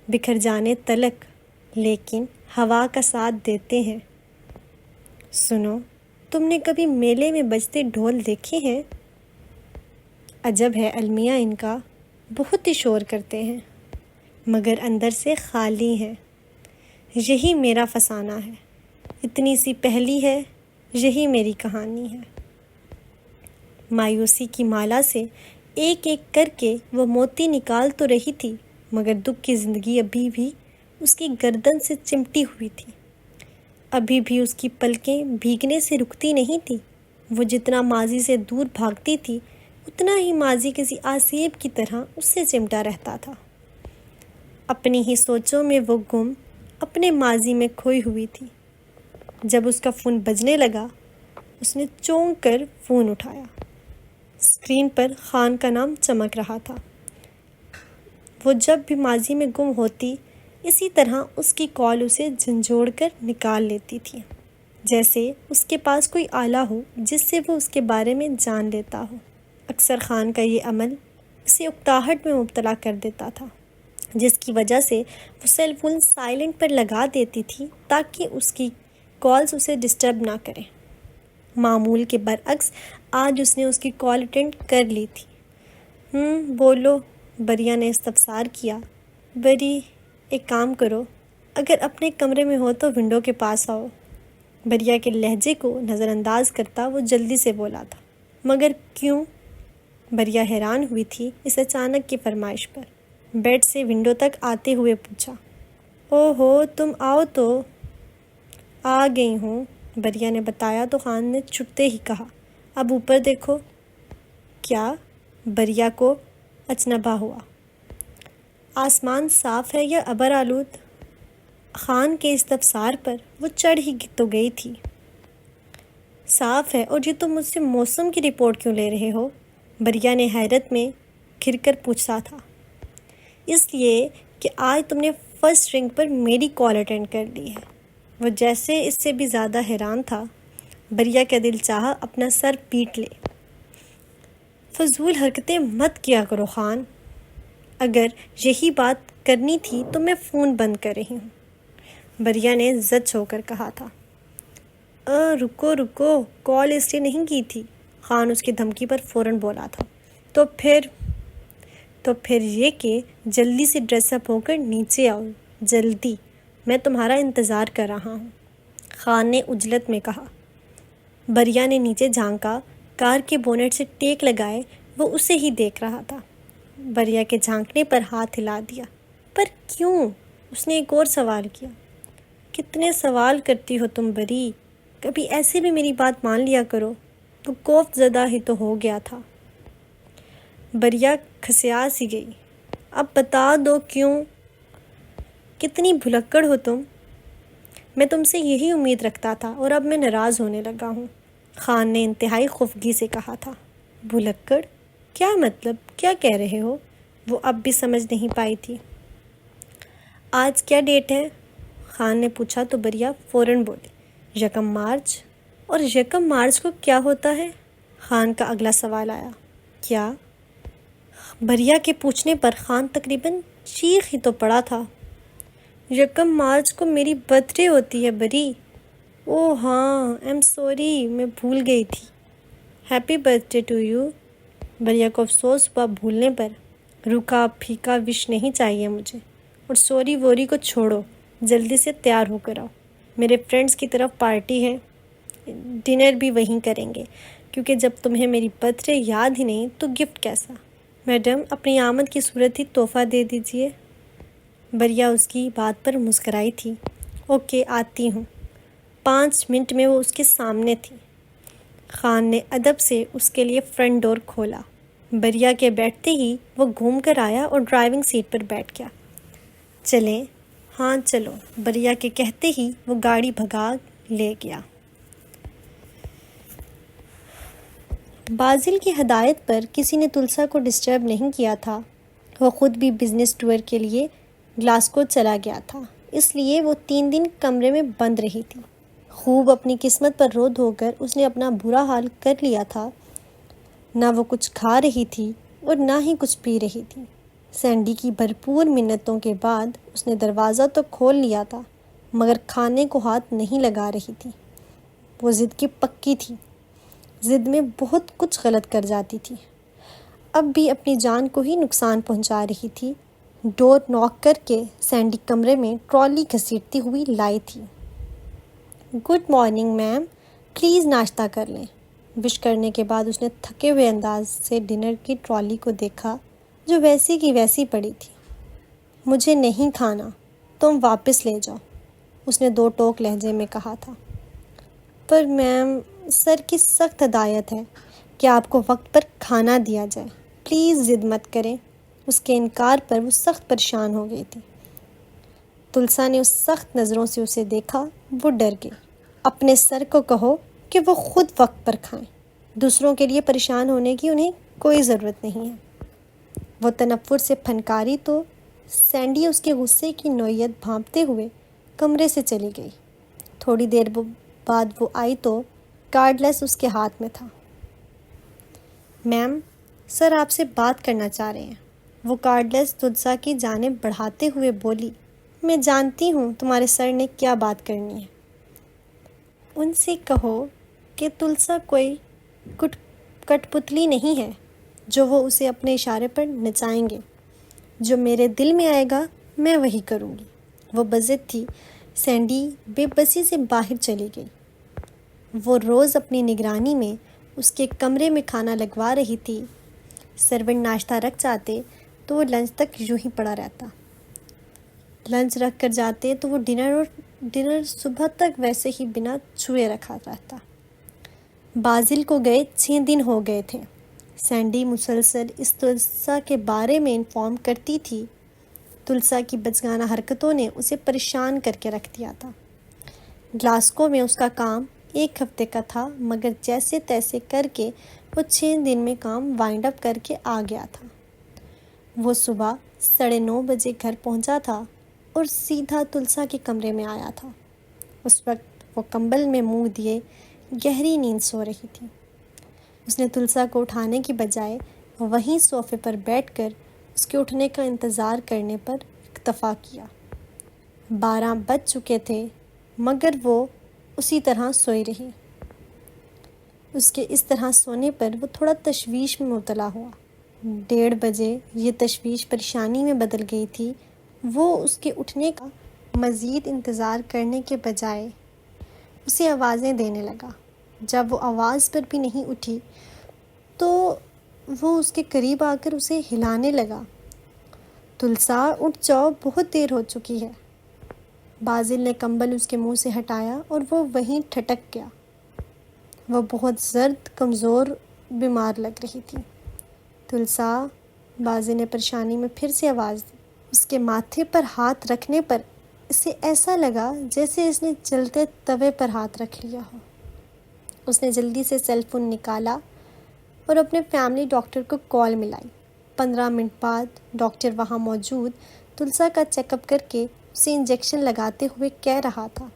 بکھر جانے تلک، لیکن ہوا کا ساتھ دیتے ہیں۔ سنو، تم نے کبھی میلے میں بجتے ڈھول دیکھے ہیں؟ عجب ہے المیہ ان کا، بہت ہی شور کرتے ہیں مگر اندر سے خالی ہیں۔ یہی میرا فسانہ ہے، اتنی سی پہلی ہے، یہی میری کہانی ہے۔ مایوسی کی مالا سے ایک ایک کر کے وہ موتی نکال تو رہی تھی مگر دکھ کی زندگی ابھی بھی اس کی گردن سے چمٹی ہوئی تھی۔ ابھی بھی اس کی پلکیں بھیگنے سے رکتی نہیں تھی۔ وہ جتنا ماضی سے دور بھاگتی تھی اتنا ہی ماضی کسی آسیب کی طرح اس سے چمٹا رہتا تھا۔ اپنی ہی سوچوں میں وہ گم، اپنے ماضی میں کھوئی ہوئی تھی۔ جب اس کا فون بجنے لگا اس نے چونک کر فون اٹھایا۔ اسکرین پر خان کا نام چمک رہا تھا۔ وہ جب بھی ماضی میں گم ہوتی اسی طرح اس کی کال اسے جھنجھوڑ کر نکال لیتی تھی، جیسے اس کے پاس کوئی آلہ ہو جس سے وہ اس کے بارے میں جان لیتا ہو۔ اکثر خان کا یہ عمل اسے اکتاہٹ میں مبتلا کر دیتا تھا، جس کی وجہ سے وہ سیل فون سائلنٹ پر لگا دیتی تھی تاکہ اس کی کالز اسے ڈسٹرب نہ کریں۔ معمول کے برعکس آج اس نے اس کی کال اٹینڈ کر لی تھی۔ بولو، بریا نے استفسار کیا۔ بری، ایک کام کرو، اگر اپنے کمرے میں ہو تو ونڈو کے پاس آؤ۔ بریا کے لہجے کو نظر انداز کرتا وہ جلدی سے بولا تھا۔ مگر کیوں؟ بریا حیران ہوئی تھی اس اچانک کی فرمائش پر۔ بیڈ سے ونڈو تک آتے ہوئے پوچھا۔ اوہو، تم آؤ تو۔ آ گئی ہوں، بریا نے بتایا تو خان نے چھٹتے ہی کہا۔ اب اوپر دیکھو۔ کیا؟ بریا کو اچنبھا ہوا۔ آسمان صاف ہے یا ابر آلود؟ خان کے استفسار پر وہ چڑھ ہی تو گئی تھی۔ صاف ہے، اور یہ تم مجھ سے موسم کی رپورٹ کیوں لے رہے ہو؟ بریا نے حیرت میں گھر کر پوچھا تھا۔ اس لیے کہ آج تم نے فرسٹ رنگ پر میری کال اٹینڈ کر لی ہے۔ وہ جیسے اس سے بھی زیادہ حیران تھا۔ بریا کا دل چاہا اپنا سر پیٹ لے۔ فضول حرکتیں مت کیا کرو خان، اگر یہی بات کرنی تھی تو میں فون بند کر رہی ہوں، بریا نے زچ ہو کر کہا تھا۔ رکو، کال اس لیے نہیں کی تھی، خان اس کی دھمکی پر فوراً بولا تھا۔ تو پھر یہ کہ جلدی سے ڈریس اپ ہو کر نیچے آؤ، جلدی، میں تمہارا انتظار کر رہا ہوں، خان نے عجلت میں کہا۔ بریا نے نیچے جھانکا، کار کے بونٹ سے ٹیک لگائے وہ اسے ہی دیکھ رہا تھا۔ بریا کے جھانکنے پر ہاتھ ہلا دیا۔ پر کیوں؟ اس نے ایک اور سوال کیا۔ کتنے سوال کرتی ہو تم بری، کبھی ایسے بھی میری بات مان لیا کرو۔ تو خوف زدہ ہی تو ہو گیا تھا۔ بریا کھسیا سی گئی۔ اب بتا دو کیوں؟ کتنی بھلکڑ ہو تم، میں تم سے یہی امید رکھتا تھا اور اب میں ناراض ہونے لگا ہوں، خان نے انتہائی خفگی سے کہا تھا۔ بھلکڑ؟ کیا مطلب، کیا کہہ رہے ہو؟ وہ اب بھی سمجھ نہیں پائی تھی۔ آج کیا ڈیٹ ہے؟ خان نے پوچھا تو بریا فوراً بولی، 1 مارچ۔ اور 1 مارچ کو کیا ہوتا ہے؟ خان کا اگلا سوال آیا۔ کیا؟ بریا کے پوچھنے پر خان تقریباً چیخ ہی تو پڑا تھا۔ 1 مارچ کو میری برتھ ڈے ہوتی ہے بری۔ اوہ ہاں، ایم سوری، میں بھول گئی تھی۔ Happy birthday to you. بریا کو افسوس ہوا بھولنے پر۔ روکھا پھیکا وش نہیں چاہیے مجھے، اور سوری ووری کو چھوڑو، جلدی سے تیار ہو کر آؤ، میرے فرینڈس کی طرف پارٹی ہے، ڈنر بھی وہیں کریں گے، کیونکہ جب تمہیں میری برتھ ڈے یاد ہی نہیں تو گفٹ کیسا؟ میڈم، اپنی آمد کی صورت ہی تحفہ دے دیجیے۔ بریا اس کی بات پر مسکرائی تھی۔ اوکے، آتی ہوں۔ 5 منٹ میں وہ اس کے سامنے تھی۔ خان نے ادب سے اس کے لیے فرنٹ ڈور کھولا۔ بریا کے بیٹھتے ہی وہ گھوم کر آیا اور ڈرائیونگ سیٹ پر بیٹھ گیا۔ چلیں؟ ہاں چلو، بریا کے کہتے ہی وہ گاڑی بھگا لے گیا۔ بازل کی ہدایت پر کسی نے تلسا کو ڈسٹرب نہیں کیا تھا۔ وہ خود بھی بزنس ٹور کے لیے گلاسکو چلا گیا تھا، اس لیے وہ 3 دن کمرے میں بند رہی تھی۔ خوب اپنی قسمت پر رو دھو کر اس نے اپنا برا حال کر لیا تھا۔ نہ وہ کچھ کھا رہی تھی اور نہ ہی کچھ پی رہی تھی۔ سینڈی کی بھرپور منتوں کے بعد اس نے دروازہ تو کھول لیا تھا، مگر کھانے کو ہاتھ نہیں لگا رہی تھی۔ وہ ضد کی پکی تھی، ضد میں بہت کچھ غلط کر جاتی تھی۔ اب بھی اپنی جان کو ہی نقصان پہنچا رہی تھی۔ ڈور ناک کر کے سینڈی کمرے میں ٹرالی گھسیٹتی ہوئی لائی تھی۔ گڈ مارننگ میم، پلیز ناشتہ کر لیں۔ وش کرنے کے بعد اس نے تھکے ہوئے انداز سے ڈنر کی ٹرالی کو دیکھا جو ویسی کی ویسی پڑی تھی۔ مجھے نہیں کھانا، تم واپس لے جاؤ، اس نے 2 ٹوک لہجے میں کہا تھا۔ پر میم، سر کی سخت ہدایت ہے کہ آپ کو وقت پر کھانا دیا جائے، پلیز ضد مت کریں۔ اس کے انکار پر وہ سخت پریشان ہو گئی تھی۔ تلسا نے اس سخت نظروں سے اسے دیکھا، وہ ڈر گئی۔ اپنے سر کو کہو کہ وہ خود وقت پر کھائیں، دوسروں کے لیے پریشان ہونے کی انہیں کوئی ضرورت نہیں ہے۔ وہ تنفر سے پھنکاری تو سینڈی اس کے غصے کی نوعیت بھانپتے ہوئے کمرے سے چلی گئی۔ تھوڑی دیر بعد وہ آئی تو کارڈ لیس اس کے ہاتھ میں تھا۔ میم، سر آپ سے بات کرنا چاہ رہے ہیں، وہ کارڈ لیس تلسا کی جانب بڑھاتے ہوئے بولی۔ میں جانتی ہوں تمہارے سر نے کیا بات کرنی ہے۔ ان سے کہو کہ تلسا کوئی کٹ پتلی نہیں ہے جو وہ اسے اپنے اشارے پر نچائیں گے۔ جو میرے دل میں آئے گا میں وہی کروں گی۔ وہ بضد تھی۔ سینڈی بے بسی سے باہر چلی گئی۔ وہ روز اپنی نگرانی میں اس کے کمرے میں کھانا لگوا رہی تھی۔ سرونٹ ناشتہ رکھ جاتے تو وہ لنچ تک یوں ہی پڑا رہتا، لنچ رکھ کر جاتے تو وہ ڈنر صبح تک ویسے ہی بنا چھوئے رکھا رہتا۔ بازل کو گئے 6 دن ہو گئے تھے سینڈی مسلسل اس تلسا کے بارے میں انفارم کرتی تھی۔ تلسا کی بچگانہ حرکتوں نے اسے پریشان کر کے رکھ دیا تھا۔ گلاسکو میں اس کا کام 1 ہفتے کا تھا، مگر جیسے تیسے کر کے وہ 6 دن میں کام وائنڈ اپ کر کے آ گیا تھا۔ وہ صبح 9:30 بجے گھر پہنچا تھا اور سیدھا تلسا کے کمرے میں آیا تھا۔ اس وقت وہ کمبل میں منہ دیے گہری نیند سو رہی تھی۔ اس نے تلسا کو اٹھانے کی بجائے وہیں صوفے پر بیٹھ کر اس کے اٹھنے کا انتظار کرنے پر اکتفا کیا۔ 12 بج چکے تھے مگر وہ اسی طرح سوئی رہی۔ اس کے اس طرح سونے پر وہ تھوڑا تشویش میں مبتلا ہوا۔ 1:30 بجے یہ تشویش پریشانی میں بدل گئی تھی۔ وہ اس کے اٹھنے کا مزید انتظار کرنے کے بجائے اسے آوازیں دینے لگا۔ جب وہ آواز پر بھی نہیں اٹھی تو وہ اس کے قریب آ کر اسے ہلانے لگا۔ تلسا اٹھ جاؤ، بہت دیر ہو چکی ہے۔ بازل نے کمبل اس کے منہ سے ہٹایا اور وہ وہیں ٹھٹک گیا۔ وہ بہت زرد، کمزور، بیمار لگ رہی تھی۔ تلسا، بازل نے پریشانی میں پھر سے آواز دی۔ اس کے ماتھے پر ہاتھ رکھنے پر اسے ایسا لگا جیسے اس نے جلتے توے پر ہاتھ رکھ لیا ہو۔ اس نے جلدی سے سیل فون نکالا اور اپنے فیملی ڈاکٹر کو کال ملائی۔ 15 منٹ بعد ڈاکٹر وہاں موجود تلسا کا چیک اپ کر کے اسے انجیکشن لگاتے ہوئے کہہ رہا تھا،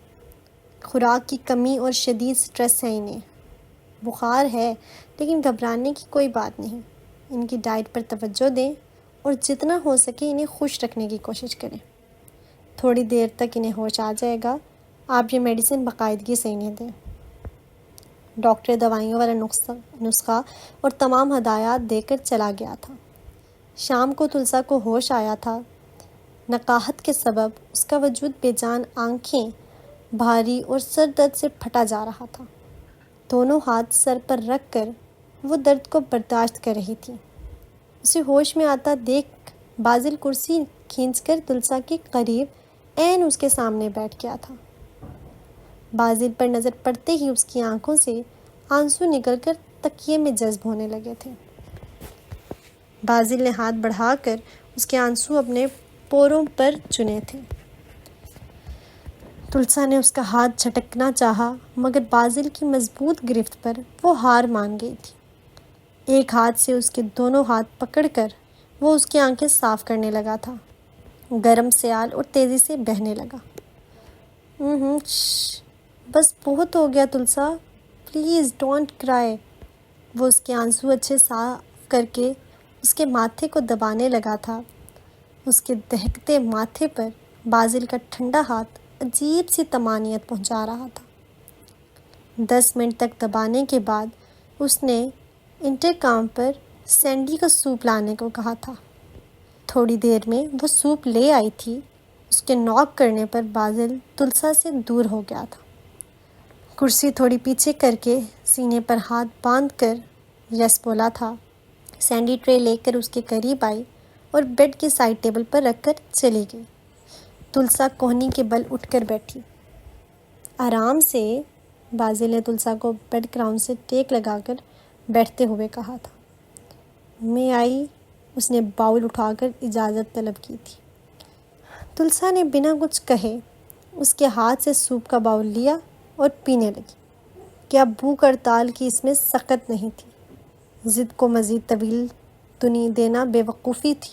خوراک کی کمی اور شدید سٹریس ہے انہیں۔ بخار ہے لیکن گھبرانے کی کوئی بات نہیں۔ ان کی ڈائٹ پر توجہ دیں اور جتنا ہو سکے انہیں خوش رکھنے کی کوشش کریں۔ تھوڑی دیر تک انہیں ہوش آ جائے گا۔ آپ یہ میڈیسن باقاعدگی سے انہیں دیں۔ ڈاکٹر دوائیوں والا نسخہ اور تمام ہدایات دے کر چلا گیا تھا۔ شام کو تلسا کو ہوش آیا تھا۔ نقاہت کے سبب اس کا وجود بے جان، آنکھیں بھاری اور سر درد سے پھٹا جا رہا تھا۔ دونوں ہاتھ سر پر رکھ کر وہ درد کو برداشت کر رہی تھی۔ اسے ہوش میں آتا دیکھ بازل کرسی کھینچ کر تلسا کے قریب عین اس کے سامنے بیٹھ گیا تھا۔ بازل پر نظر پڑتے ہی اس کی آنکھوں سے آنسو نکل کر تکیے میں جذب ہونے لگے تھے۔ بازل نے ہاتھ بڑھا کر اس کے آنسو اپنے پوروں پر چنے تھے۔ تلسا نے اس کا ہاتھ جھٹکنا چاہا مگر بازل کی مضبوط گرفت پر وہ ہار مان گئی تھی۔ ایک ہاتھ سے اس کے دونوں ہاتھ پکڑ کر وہ اس کی آنکھیں صاف کرنے لگا تھا۔ گرم سیال اور تیزی سے بہنے لگا۔ بس بہت ہو گیا تلسا، پلیز ڈونٹ کرائی۔ وہ اس کے آنسو اچھے صاف کر کے اس کے ماتھے کو دبانے لگا تھا۔ اس کے دہکتے ماتھے پر بازل کا ٹھنڈا ہاتھ عجیب سی طمانینت پہنچا رہا تھا۔ 10 منٹ تک دبانے کے بعد اس نے انٹرکام پر سینڈی کا سوپ لانے کو کہا تھا۔ تھوڑی دیر میں وہ سوپ لے آئی تھی۔ اس کے ناک کرنے پر بازل تلسا سے دور ہو گیا تھا۔ کرسی تھوڑی پیچھے کر کے سینے پر ہاتھ باندھ کر یس بولا تھا۔ سینڈی ٹرے لے کر اس کے قریب آئی اور بیڈ کے سائڈ ٹیبل پر رکھ کر چلی گئی۔ تلسا کوہنی کے بل اٹھ کر بیٹھی۔ آرام سے، بازل نے تلسا کو بیڈ کراؤن سے ٹیک لگا کر بیٹھتے ہوئے کہا تھا۔ میں آئی، اس نے باؤل اٹھا کر اجازت طلب کی تھی۔ تلسا نے بنا کچھ کہے اس کے ہاتھ سے سوپ کا باؤل لیا اور پینے لگی۔ کیا بھوک ہڑتال کی اس میں سخت نہیں تھی۔ ضد کو مزید طویل دنی دینا بے وقوفی تھی۔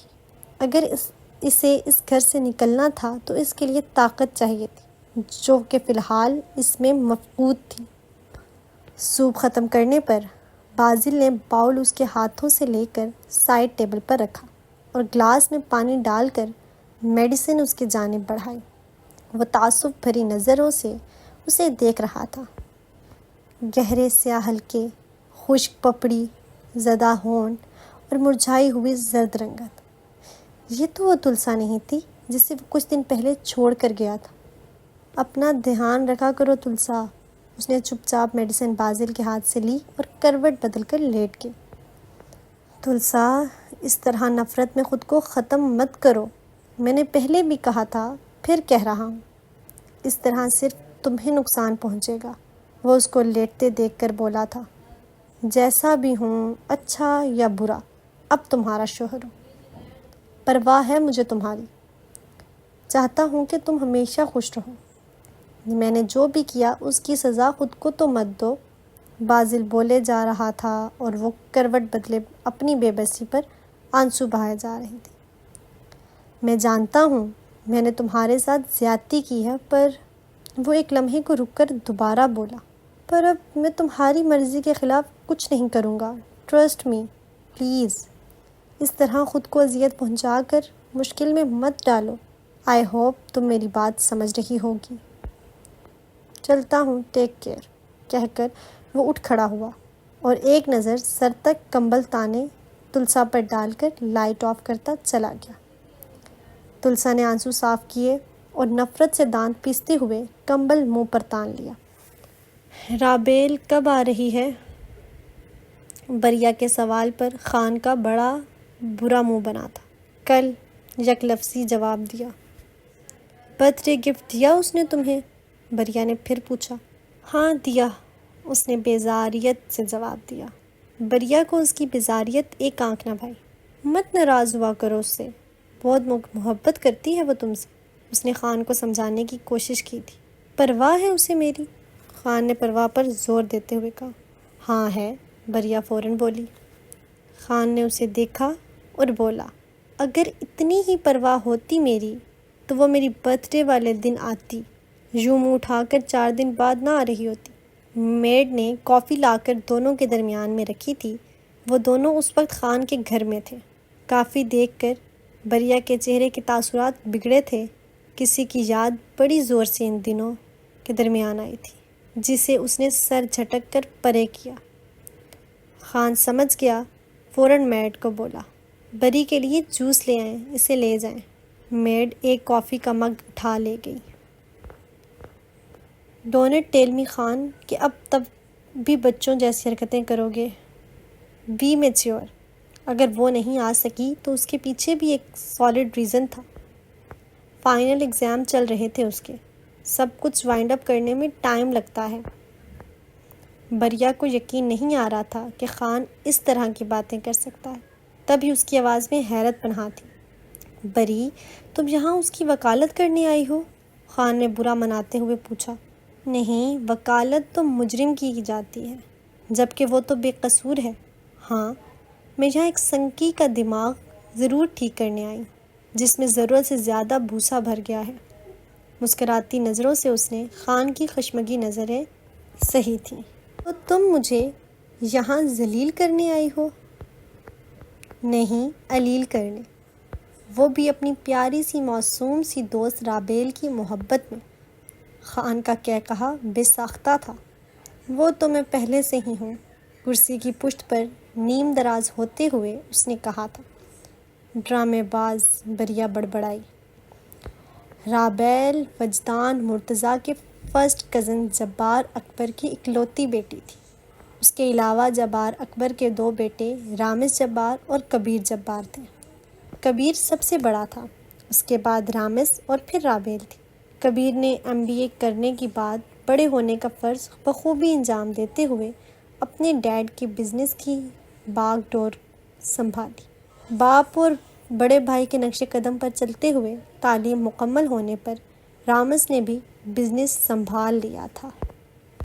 اگر اسے اس گھر سے نکلنا تھا تو اس کے لیے طاقت چاہیے تھی جو کہ فی الحال اس میں مفقود تھی۔ سوپ ختم کرنے پر بازل نے باؤل اس کے ہاتھوں سے لے کر سائڈ ٹیبل پر رکھا اور گلاس میں پانی ڈال کر میڈیسن اس کی جانب بڑھائی۔ وہ تعصب بھری نظروں سے اسے دیکھ رہا تھا۔ گہرے سیاہ حلقے، خشک پپڑی زدہ ہونٹ اور مرجھائی ہوئی زرد رنگت۔ یہ تو وہ تلسا نہیں تھی جسے وہ کچھ دن پہلے چھوڑ کر گیا تھا۔ اپنا دھیان رکھا کرو تلسا۔ اس نے چپ چاپ میڈیسن بازل کے ہاتھ سے لی اور کروٹ بدل کر لیٹ گئی۔ تلسا، اس طرح نفرت میں خود کو ختم مت کرو۔ میں نے پہلے بھی کہا تھا، پھر کہہ رہا ہوں، اس طرح صرف تمہیں نقصان پہنچے گا۔ وہ اس کو لیٹتے دیکھ کر بولا تھا۔ جیسا بھی ہوں، اچھا یا برا، اب تمہارا شوہر ہوں۔ پرواہ ہے مجھے تمہاری، چاہتا ہوں کہ تم ہمیشہ خوش رہو۔ میں نے جو بھی کیا اس کی سزا خود کو تو مت دو۔ بازل بولے جا رہا تھا اور وہ کروٹ بدلے اپنی بے بسی پر آنسو بہائے جا رہے تھے۔ میں جانتا ہوں میں نے تمہارے ساتھ زیادتی کی ہے، پر وہ ایک لمحے کو رک کر دوبارہ بولا، پر اب میں تمہاری مرضی کے خلاف کچھ نہیں کروں گا، ٹرسٹ می پلیز۔ اس طرح خود کو اذیت پہنچا کر مشکل میں مت ڈالو۔ آئی ہوپ تم میری بات سمجھ رہی ہوگی۔ چلتا ہوں، ٹیک کیئر، کہہ کر وہ اٹھ کھڑا ہوا اور ایک نظر سر تک کمبل تانے تلسا پر ڈال کر لائٹ آف کرتا چلا گیا۔ تلسا نے آنسو صاف کیے اور نفرت سے دانت پیستے ہوئے کمبل منہ پر تان لیا۔ رابیل کب آ رہی ہے؟ بریا کے سوال پر خان کا بڑا برا منہ بنا تھا۔ کل، یک لفظی جواب دیا۔ برتھ ڈے گفٹ دیا اس نے تمہیں؟ بریا نے پھر پوچھا۔ ہاں دیا، اس نے بیزاریت سے جواب دیا۔ بریا کو اس کی بیزاریت ایک آنکھ نہ بھائی۔ مت ناراض ہوا کرو اس سے، بہت محبت کرتی ہے وہ تم سے، اس نے خان کو سمجھانے کی کوشش کی تھی۔ پرواہ ہے اسے میری؟ خان نے پرواہ پر زور دیتے ہوئے کہا۔ ہاں ہے، بریا فوراً بولی۔ خان نے اسے دیکھا اور بولا، اگر اتنی ہی پرواہ ہوتی میری تو وہ میری برتھ ڈے والے دن آتی، یوں منہ اٹھا کر 4 دن بعد نہ آ رہی ہوتی۔ میڈ نے کافی لا کر دونوں کے درمیان میں رکھی تھی۔ وہ دونوں اس وقت خان کے گھر میں تھے۔ کافی دیکھ کر بریا کے چہرے کے تاثرات بگڑے تھے۔ کسی کی یاد بڑی زور سے ان دنوں کے درمیان آئی تھی، جسے اس نے سر جھٹک کر پرے کیا۔ خان سمجھ گیا، فوراً میڈ کو بولا، بری کے لیے جوس لے آئیں، اسے لے جائیں۔ میڈ ایک کافی کا مگ اٹھا لے گئی۔ ڈونٹ ٹیل می خان کہ اب تب بھی بچوں جیسی حرکتیں کرو گے۔ Be mature. اگر وہ نہیں آ سکی تو اس کے پیچھے بھی ایک سالڈ ریزن تھا۔ فائنل ایگزام چل رہے تھے اس کے، سب کچھ وائنڈ اپ کرنے میں ٹائم لگتا ہے۔ بریا کو یقین نہیں آ رہا تھا کہ خان اس طرح کی باتیں کر سکتا ہے، تبھی اس کی آواز میں حیرت پنہاں تھی۔ بری، تم یہاں اس کی وکالت کرنے آئی ہو؟ خان نے برا مناتے ہوئے پوچھا۔ نہیں، وکالت تو مجرم کی جاتی ہے، جبکہ وہ تو بے قصور ہے۔ ہاں، میں یہاں ایک سنکی کا دماغ ضرور ٹھیک کرنے آئی، جس میں ضرورت سے زیادہ بھوسا بھر گیا ہے۔ مسکراتی نظروں سے اس نے خان کی خشمگی نظریں سہی تھیں۔ تو تم مجھے یہاں ذلیل کرنے آئی ہو؟ نہیں، علیل کرنے، وہ بھی اپنی پیاری سی معصوم سی دوست رابیل کی محبت میں۔ خان کا کہا بے ساختہ تھا۔ وہ تو میں پہلے سے ہی ہوں، کرسی کی پشت پر نیم دراز ہوتے ہوئے اس نے کہا تھا۔ ڈرامے باز، بریا بڑبڑائی۔ رابیل وجدان مرتضیٰ کے فرسٹ کزن جبار اکبر کی اکلوتی بیٹی تھی۔ اس کے علاوہ جبار اکبر کے 2 بیٹے رامز جبار اور کبیر جبار تھے۔ کبیر سب سے بڑا تھا، اس کے بعد رامز اور پھر رابیل تھی۔ کبیر نے MBA کرنے کے بعد بڑے ہونے کا فرض بخوبی انجام دیتے ہوئے اپنے ڈیڈ کے بزنس کی باغ ڈور سنبھالی۔ باپ اور بڑے بھائی کے نقش قدم پر چلتے ہوئے تعلیم مکمل ہونے پر رامز نے بھی بزنس سنبھال لیا تھا۔